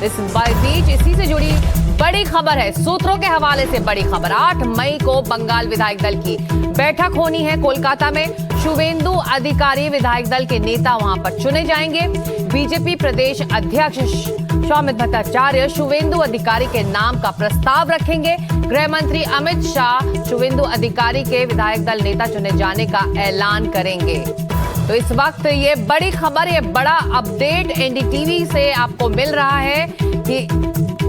इस बीच इसी से जुड़ी बड़ी खबर है, सूत्रों के हवाले से बड़ी खबर। 8 मई को बंगाल विधायक दल की बैठक होनी है कोलकाता में। शुवेंदु अधिकारी विधायक दल के नेता वहां पर चुने जाएंगे। बीजेपी प्रदेश अध्यक्ष सौमित्र भट्टाचार्य शुवेंदु अधिकारी के नाम का प्रस्ताव रखेंगे। गृह मंत्री अमित शाह शुवेंदु अधिकारी के विधायक दल नेता चुने जाने का ऐलान करेंगे। तो इस वक्त ये बड़ी खबर, ये बड़ा अपडेट एनडीटीवी से आपको मिल रहा है कि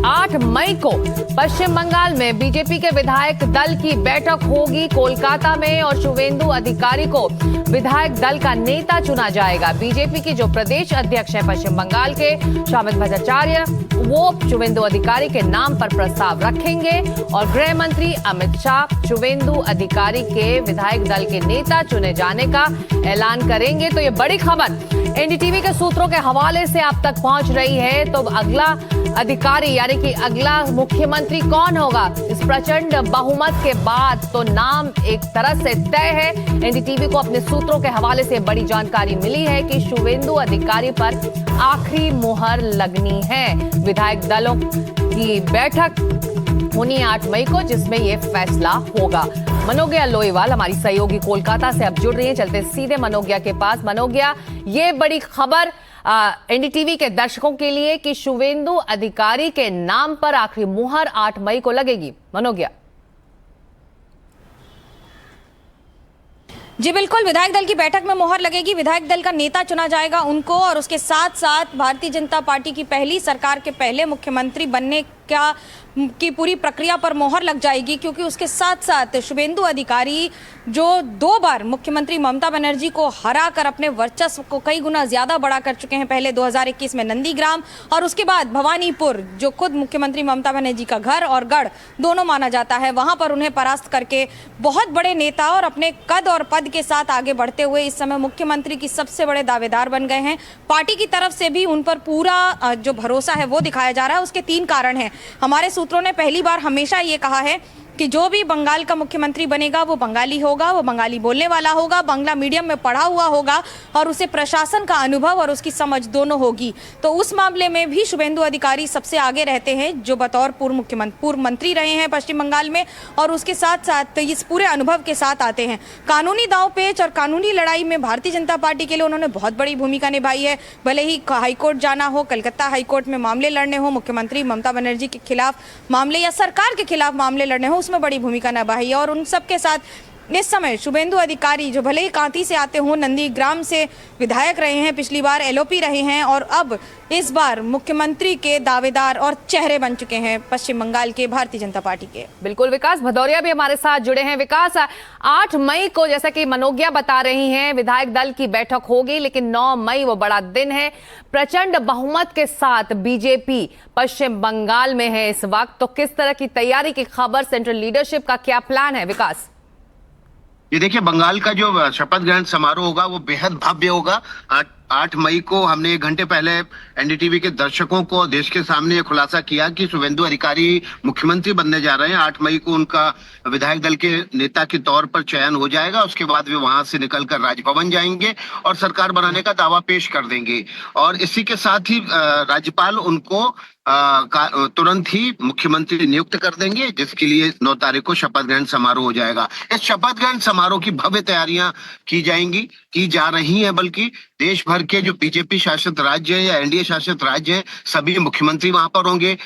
8 मई को पश्चिम बंगाल में बीजेपी के विधायक दल की बैठक होगी कोलकाता में और शुवेंदु अधिकारी को विधायक दल का नेता चुना जाएगा। बीजेपी के जो प्रदेश अध्यक्ष हैं पश्चिम बंगाल के सौमित्र भट्टाचार्य, वो शुवेंदु अधिकारी के नाम पर प्रस्ताव रखेंगे और गृह मंत्री अमित शाह शुवेंदु अधिकारी के विधायक दल के नेता चुने जाने का ऐलान करेंगे। तो ये बड़ी खबर एनडीटीवी के सूत्रों के हवाले से आप तक पहुंच रही है। तो अगला अधिकारी यानी कि अगला मुख्यमंत्री कौन होगा, इस प्रचंड बहुमत के बाद तो नाम एक तरह से तय है। एनडीटीवी को अपने सूत्रों के हवाले से बड़ी जानकारी मिली है कि शुवेंदु अधिकारी पर आखिरी मुहर लगनी है। विधायक दलों की बैठक होनी 8 मई को, जिसमें यह फैसला होगा। मनोज्ञा लोईवाल हमारी सहयोगी कोलकाता से अब जुड़ रही हैं। चलते सीधे मनोज्ञा के पास। मनोज्ञा, ये बड़ी खबर एनडीटीवी के दर्शकों के लिए कि शुवेंदु अधिकारी के नाम पर आखिरी मुहर 8 मई को लगेगी। मनोज्ञा। जी बिल्कुल, विधायक दल की बैठक में मुहर लगेगी, विधायक दल का नेता चुना जाएगा उनको, और उसके साथ साथ भारतीय जनता पार्टी की पहली सरकार के पहले मुख्यमंत्री बनने की पूरी प्रक्रिया पर मोहर लग जाएगी। क्योंकि उसके साथ साथ शुवेंदु अधिकारी जो 2 बार मुख्यमंत्री ममता बनर्जी को हरा कर अपने वर्चस्व को कई गुना ज्यादा बड़ा कर चुके हैं, पहले 2021 में नंदीग्राम और उसके बाद भवानीपुर, जो खुद मुख्यमंत्री ममता बनर्जी का घर और गढ़ दोनों माना जाता है, वहां पर उन्हें परास्त करके बहुत बड़े नेता और अपने कद और पद के साथ आगे बढ़ते हुए इस समय मुख्यमंत्री की सबसे बड़े दावेदार बन गए हैं। पार्टी की तरफ से भी उन पर पूरा जो भरोसा है वो दिखाया जा रहा है। उसके 3 कारण हैं। हमारे सूत्रों ने पहली बार हमेशा ये कहा है कि जो भी बंगाल का मुख्यमंत्री बनेगा वो बंगाली होगा, वो बंगाली बोलने वाला होगा, बांग्ला मीडियम में पढ़ा हुआ होगा और उसे प्रशासन का अनुभव और उसकी समझ दोनों होगी। तो उस मामले में भी शुवेंदु अधिकारी सबसे आगे रहते हैं, जो बतौर पूर्व मंत्री रहे हैं पश्चिम बंगाल में, और उसके साथ साथ इस पूरे अनुभव के साथ आते हैं। कानूनी दांवपेच और कानूनी लड़ाई में भारतीय जनता पार्टी के लिए उन्होंने बहुत बड़ी भूमिका निभाई है। भले ही हाईकोर्ट जाना हो, कलकत्ता हाईकोर्ट में मामले लड़ने हो, मुख्यमंत्री ममता बनर्जी के खिलाफ मामले या सरकार के खिलाफ मामले लड़ने हो, उसमें बड़ी भूमिका निभाई है। और उन सब के साथ इस समय शुवेंदु अधिकारी जो भले ही कांती से आते हों, नंदीग्राम से विधायक रहे हैं, पिछली बार एलओपी रहे हैं और अब इस बार मुख्यमंत्री के दावेदार और चेहरे बन चुके हैं पश्चिम बंगाल के भारतीय जनता पार्टी के। बिल्कुल, विकास भदौरिया भी हमारे साथ जुड़े हैं। विकास, 8 मई को जैसा कि मनोज्ञा बता रही हैं विधायक दल की बैठक होगी, लेकिन 9 मई वो बड़ा दिन है। प्रचंड बहुमत के साथ बीजेपी पश्चिम बंगाल में है इस वक्त, तो किस तरह की तैयारी की खबर, सेंट्रल लीडरशिप का क्या प्लान है? विकास। ये देखिए, बंगाल का जो शपथ ग्रहण समारोह होगा वो बेहद भव्य होगा। 8 मई को हमने 1 घंटे पहले एनडीटीवी के दर्शकों को देश के सामने ये खुलासा किया कि शुवेंदु अधिकारी मुख्यमंत्री बनने जा रहे हैं। 8 मई को उनका विधायक दल के नेता के तौर पर चयन हो जाएगा। उसके बाद वे वहां से निकलकर राजभवन जाएंगे और सरकार बनाने का दावा पेश कर देंगे। और इसी के साथ ही राज्यपाल उनको तुरंत ही मुख्यमंत्री नियुक्त कर देंगे, जिसके लिए 9 तारीख को शपथ ग्रहण समारोह हो जाएगा। इस शपथ ग्रहण समारोह की भव्य तैयारियां की जा रही हैं, बल्कि देश भर के जो बीजेपी शासित राज्य है या एनडीए शासित राज्य है, सभी मुख्यमंत्री वहां पर होंगे।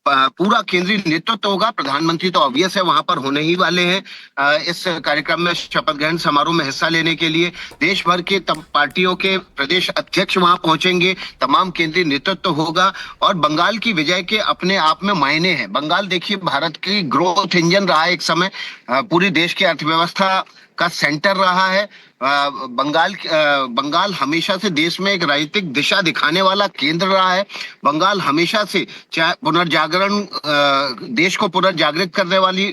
पूरा केंद्रीय नेतृत्व होगा। प्रधानमंत्री तो ऑब्वियस है वहां पर होने ही वाले हैं। इस कार्यक्रम में शपथ ग्रहण समारोह में हिस्सा लेने के लिए देश भर के पार्टियों के प्रदेश अध्यक्ष वहां पहुंचेंगे, तमाम केंद्रीय नेतृत्व होगा और बंगाल की विजय के अपने आप में मायने हैं। बंगाल देखिए भारत की ग्रोथ इंजन रहा है एक समय, पूरी देश की अर्थव्यवस्था का सेंटर रहा है। बंगाल हमेशा से देश में एक राजनीतिक दिशा दिखाने वाला केंद्र रहा है। बंगाल हमेशा से पुनर्जागरण, देश को पुनर्जागृत करने वाली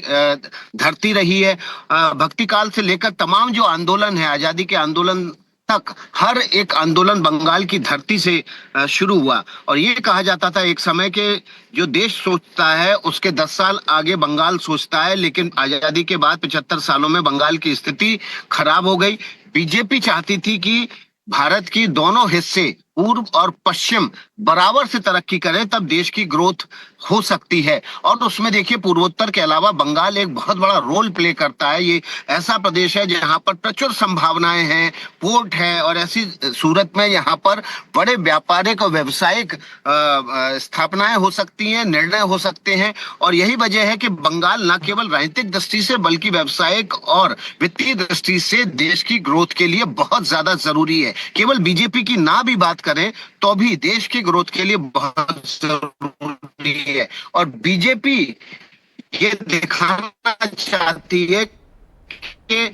धरती रही है। भक्ति काल से लेकर तमाम जो आंदोलन है, आजादी के आंदोलन तक, हर एक आंदोलन बंगाल की धरती से शुरू हुआ। और ये कहा जाता था एक समय के जो देश सोचता है उसके 10 साल आगे बंगाल सोचता है। लेकिन आजादी के बाद 75 सालों में बंगाल की स्थिति खराब हो गई। बीजेपी चाहती थी कि भारत की दोनों हिस्से पूर्व और पश्चिम बराबर से तरक्की करें, तब देश की ग्रोथ हो सकती है। और उसमें देखिए, पूर्वोत्तर के अलावा बंगाल एक बहुत बड़ा रोल प्ले करता है। ये ऐसा प्रदेश है जहां पर प्रचुर संभावनाएं हैं, पोर्ट है, और ऐसी सूरत में यहाँ पर बड़े व्यापारिक और व्यवसायिक स्थापनाएं हो सकती हैं, निर्णय हो सकते हैं। और यही वजह है कि बंगाल न केवल राजनीतिक दृष्टि से बल्कि व्यावसायिक और वित्तीय दृष्टि से देश की ग्रोथ के लिए बहुत ज्यादा जरूरी है। केवल बीजेपी की ना भी बात करें तो भी देश की ग्रोथ के लिए बहुत जरूरी है। और बीजेपी ये दिखाना चाहती है कि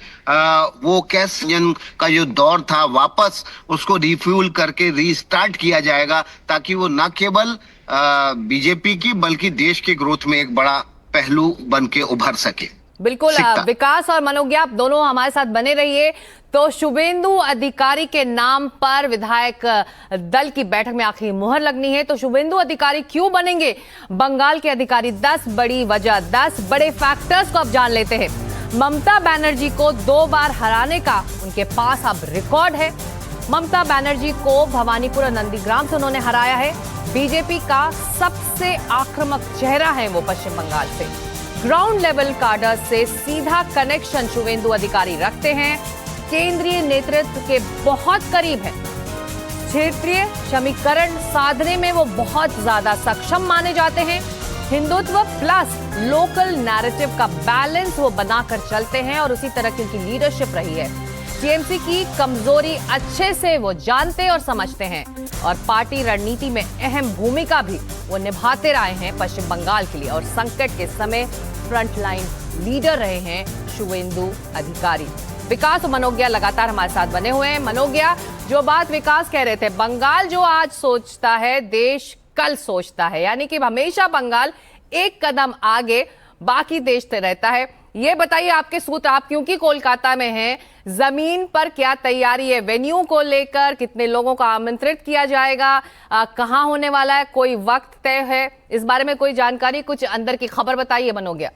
वो कैसे का जो दौर था वापस उसको रिफ्यूल करके रीस्टार्ट किया जाएगा, ताकि वो न केवल बीजेपी की बल्कि देश की ग्रोथ में एक बड़ा पहलू बन के उभर सके। बिल्कुल विकास और मनोज्ञा, आप दोनों हमारे साथ बने रहिए। तो शुभेंदु अधिकारी के नाम पर विधायक दल की बैठक में आखिरी मुहर लगनी है। तो शुभेंदु अधिकारी क्यों बनेंगे बंगाल के अधिकारी? 10 बड़ी वजह, 10 बड़े फैक्टर्स को अब जान लेते हैं। ममता बनर्जी को 2 बार हराने का उनके पास अब रिकॉर्ड है। ममता बनर्जी को भवानीपुर और नंदीग्राम से उन्होंने हराया है। बीजेपी का सबसे आक्रामक चेहरा है वो पश्चिम बंगाल से। ग्राउंड लेवल काडर से सीधा कनेक्शन शुभेंदु अधिकारी रखते हैं। केंद्रीय नेतृत्व के बहुत करीब है। क्षेत्रीय समीकरण साधने में वो बहुत ज्यादा सक्षम माने जाते हैं। हिंदुत्व प्लस लोकल नैरेटिव का बैलेंस वो बनाकर चलते हैं और उसी तरह की उनकी लीडरशिप रही है। टीएमसी की कमजोरी अच्छे से वो जानते और समझते हैं और पार्टी रणनीति में अहम भूमिका भी वो निभाते रहे हैं पश्चिम बंगाल के लिए। और संकट के समय फ्रंटलाइन लीडर रहे हैं शुभेंदु अधिकारी। विकास और मनोज्ञा लगातार हमारे साथ बने हुए हैं। मनोज्ञा, जो बात विकास कह रहे थे, बंगाल जो आज सोचता है देश कल सोचता है, यानी कि हमेशा बंगाल एक कदम आगे बाकी देश रहता है। ये बताइए आपके सूत्र, आप क्योंकि कोलकाता में हैं, जमीन पर क्या तैयारी है वेन्यू को लेकर? कितने लोगों को आमंत्रित किया जाएगा? कहां होने वाला है? कोई वक्त तय है? इस बारे में कोई जानकारी, कुछ अंदर की खबर बताइए मनोज्ञा।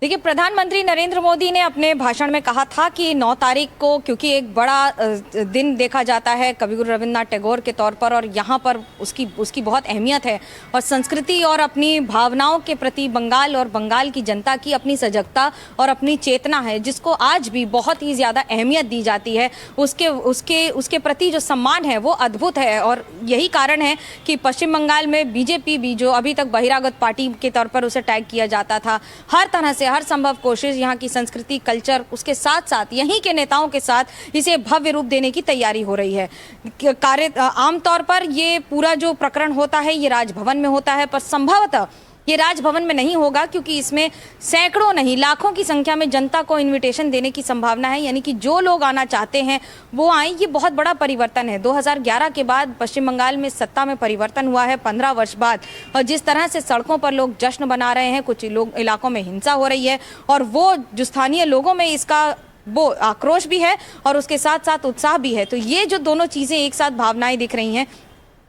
देखिए, प्रधानमंत्री नरेंद्र मोदी ने अपने भाषण में कहा था कि 9 तारीख को, क्योंकि एक बड़ा दिन देखा जाता है कविगुरु रविन्द्रनाथ टैगोर के तौर पर, और यहाँ पर उसकी बहुत अहमियत है, और संस्कृति और अपनी भावनाओं के प्रति बंगाल और बंगाल की जनता की अपनी सजगता और अपनी चेतना है, जिसको आज भी बहुत ही ज़्यादा अहमियत दी जाती है। उसके प्रति जो सम्मान है वो अद्भुत है। और यही कारण है कि पश्चिम बंगाल में बीजेपी भी, जो अभी तक बहिरागत पार्टी के तौर पर उसे टैग किया जाता था, हर तरह से हर संभव कोशिश यहाँ की संस्कृति, कल्चर, उसके साथ साथ यहीं के नेताओं के साथ इसे भव्य रूप देने की तैयारी हो रही है। आमतौर पर ये पूरा जो प्रकरण होता है ये राजभवन में होता है, पर संभवतः ये राजभवन में नहीं होगा, क्योंकि इसमें सैकड़ों नहीं लाखों की संख्या में जनता को इनविटेशन देने की संभावना है। यानी कि जो लोग आना चाहते हैं वो आए। ये बहुत बड़ा परिवर्तन है। 2011 के बाद पश्चिम बंगाल में सत्ता में परिवर्तन हुआ है 15 वर्ष बाद, और जिस तरह से सड़कों पर लोग जश्न बना रहे हैं, कुछ लोग इलाकों में हिंसा हो रही है, और वो जो स्थानीय लोगों में इसका वो आक्रोश भी है और उसके साथ साथ उत्साह भी है। तो ये जो दोनों चीज़ें एक साथ भावनाएं दिख रही हैं,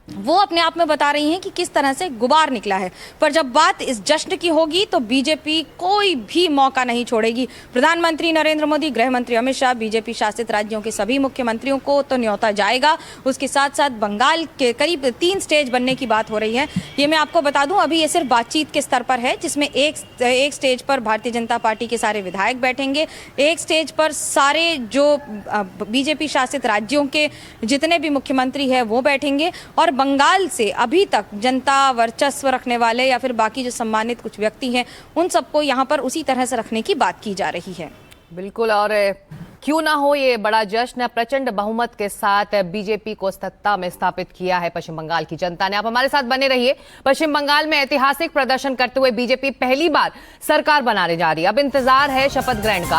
वो अपने आप में बता रही हैं कि किस तरह से गुबार निकला है। पर जब बात इस जश्न की होगी तो बीजेपी कोई भी मौका नहीं छोड़ेगी। प्रधानमंत्री नरेंद्र मोदी, गृह मंत्री अमित शाह, बीजेपी शासित राज्यों के सभी मुख्यमंत्रियों को तो न्योता जाएगा। उसके साथ साथ बंगाल के करीब 3 स्टेज बनने की बात हो रही है। ये मैं आपको बता दूं, अभी ये सिर्फ बातचीत के स्तर पर है, जिसमें एक स्टेज पर भारतीय जनता पार्टी के सारे विधायक बैठेंगे, एक स्टेज पर सारे जो बीजेपी शासित राज्यों के जितने भी मुख्यमंत्री हैं वो बैठेंगे, और बंगाल से अभी तक जनता वर्चस्व रखने वाले या फिर बाकी जो सम्मानित कुछ व्यक्ति हैं उन सबको यहाँ पर उसी तरह से रखने की बात की जा रही है। बिल्कुल, और क्यों ना हो ये बड़ा जश्न। प्रचंड बहुमत के साथ बीजेपी को सत्ता में स्थापित किया है पश्चिम बंगाल की जनता ने। आप हमारे साथ बने रहिए। पश्चिम बंगाल में ऐतिहासिक प्रदर्शन करते हुए बीजेपी पहली बार सरकार बनाने जा रही है। अब इंतजार है शपथ ग्रहण का।